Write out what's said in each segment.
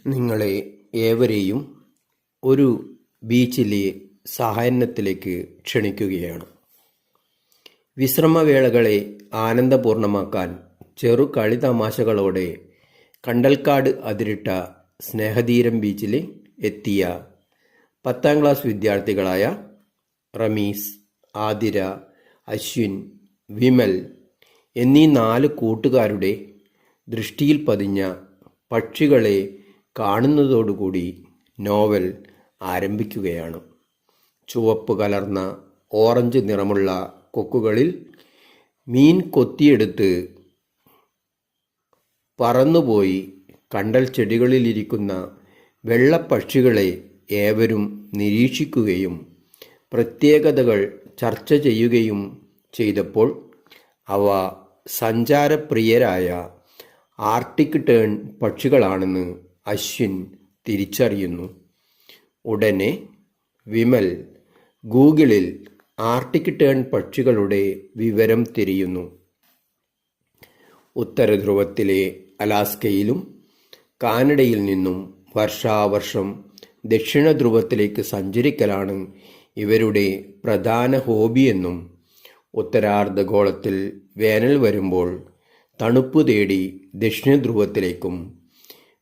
നിങ്ങളെ ഏവരെയും ഒരു ബീച്ചിലെ സായാഹ്നത്തിലേക്ക് ക്ഷണിക്കുകയാണ്. വിശ്രമവേളകളെ ആനന്ദപൂർണ്ണമാക്കാൻ ചെറു കളിതമാശകളോടെ കണ്ടൽക്കാട് അതിരിട്ട സ്നേഹതീരം ബീച്ചിൽ എത്തിയ 10ാം ക്ലാസ് വിദ്യാർത്ഥികളായ റമീസ്, ആതിര, അശ്വിൻ, വിമൽ എന്നീ 4 കൂട്ടുകാരുടെ ദൃഷ്ടിയിൽ പതിഞ്ഞ പക്ഷികളെ കാണുന്നതോടുകൂടി നോവൽ ആരംഭിക്കുകയാണ്. ചുവപ്പ് കലർന്ന ഓറഞ്ച് നിറമുള്ള കൊക്കുകളിൽ മീൻ കൊത്തിയെടുത്ത് പറന്നുപോയി കണ്ടൽ ചെടികളിലിരിക്കുന്ന വെള്ളപ്പക്ഷികളെ ഏവരും നിരീക്ഷിക്കുകയും പ്രത്യേകതകൾ ചർച്ച ചെയ്യുകയും ചെയ്തപ്പോൾ അവ സഞ്ചാരപ്രിയരായ ആർട്ടിക് ടേൺ പക്ഷികളാണെന്ന് അശ്വിൻ തിരിച്ചറിയുന്നു. ഉടനെ വിമൽ ഗൂഗിളിൽ ആർട്ടിക് ടേൺ പക്ഷികളുടെ വിവരം തിരയുന്നു. ഉത്തരധ്രുവത്തിലെ അലാസ്കയിലും കാനഡയിൽ നിന്നും വർഷാവർഷം ദക്ഷിണ ധ്രുവത്തിലേക്ക് സഞ്ചരിക്കലാണ് ഇവരുടെ പ്രധാന ഹോബിയെന്നും ഉത്തരാർദ്ധഗോളത്തിൽ വേനൽ വരുമ്പോൾ തണുപ്പ് തേടി ദക്ഷിണ ധ്രുവത്തിലേക്കും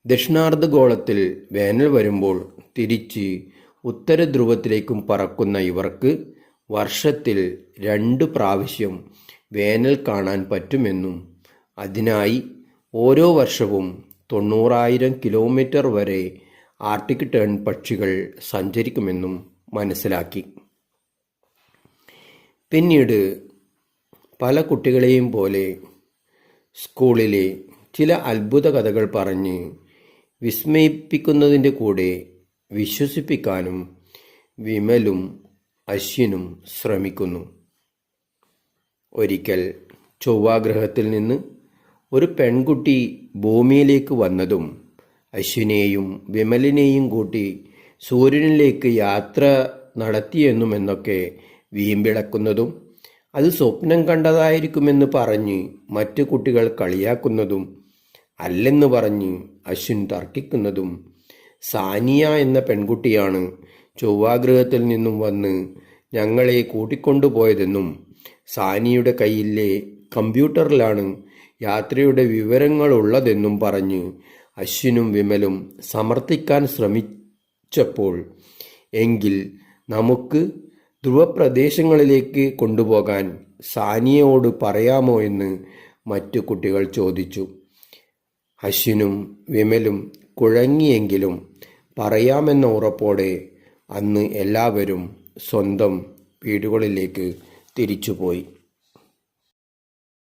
ദക്ഷിണാർദ്ധഗോളത്തിൽ വേനൽ വരുമ്പോൾ തിരിച്ച് ഉത്തരധ്രുവത്തിലേക്കും പറക്കുന്ന ഇവർക്ക് വർഷത്തിൽ 2 പ്രാവശ്യം വേനൽ കാണാൻ പറ്റുമെന്നും അതിനായി ഓരോ വർഷവും 90,000 കിലോമീറ്റർ വരെ ആർട്ടിക് ടേൺ പക്ഷികൾ സഞ്ചരിക്കുമെന്നും മനസ്സിലാക്കി. പിന്നീട് പല കുട്ടികളെയും പോലെ സ്കൂളിലെ ചില അത്ഭുത കഥകൾ പറഞ്ഞ് വിസ്മയിപ്പിക്കുന്നതിൻ്റെ കൂടെ വിശ്വസിപ്പിക്കാനും വിമലും അശ്വിനും ശ്രമിക്കുന്നു. ഒരിക്കൽ ചൊവ്വാഗ്രഹത്തിൽ നിന്ന് ഒരു പെൺകുട്ടി ഭൂമിയിലേക്ക് വന്നതും അശ്വിനെയും വിമലിനെയും കൂട്ടി സൂര്യനിലേക്ക് യാത്ര നടത്തിയെന്നുമെന്നൊക്കെ വീമ്പിളക്കുന്നതും അത് സ്വപ്നം കണ്ടതായിരിക്കുമെന്ന് പറഞ്ഞ് മറ്റു കുട്ടികൾ കളിയാക്കുന്നതും അല്ലെന്ന് പറഞ്ഞ് അശ്വിൻ തർക്കിക്കുന്നതും സാനിയ എന്ന പെൺകുട്ടിയാണ് ചൊവ്വാഗ്രഹത്തിൽ നിന്നും വന്ന് ഞങ്ങളെ കൂട്ടിക്കൊണ്ടുപോയതെന്നും സാനിയുടെ കയ്യിലെ കമ്പ്യൂട്ടറിലാണ് യാത്രയുടെ വിവരങ്ങളുള്ളതെന്നും പറഞ്ഞ് അശ്വിനും വിമലും സമർത്ഥിക്കാൻ ശ്രമിച്ചപ്പോൾ എങ്കിൽ നമുക്ക് ധ്രുവപ്രദേശങ്ങളിലേക്ക് കൊണ്ടുപോകാൻ സാനിയയോട് പറയാമോ എന്ന് മറ്റു കുട്ടികൾ ചോദിച്ചു. അശ്വിനും വിമലും കുഴങ്ങിയെങ്കിലും പറയാമെന്ന ഉറപ്പോടെ അന്ന് എല്ലാവരും സ്വന്തം വീടുകളിലേക്ക് തിരിച്ചുപോയി.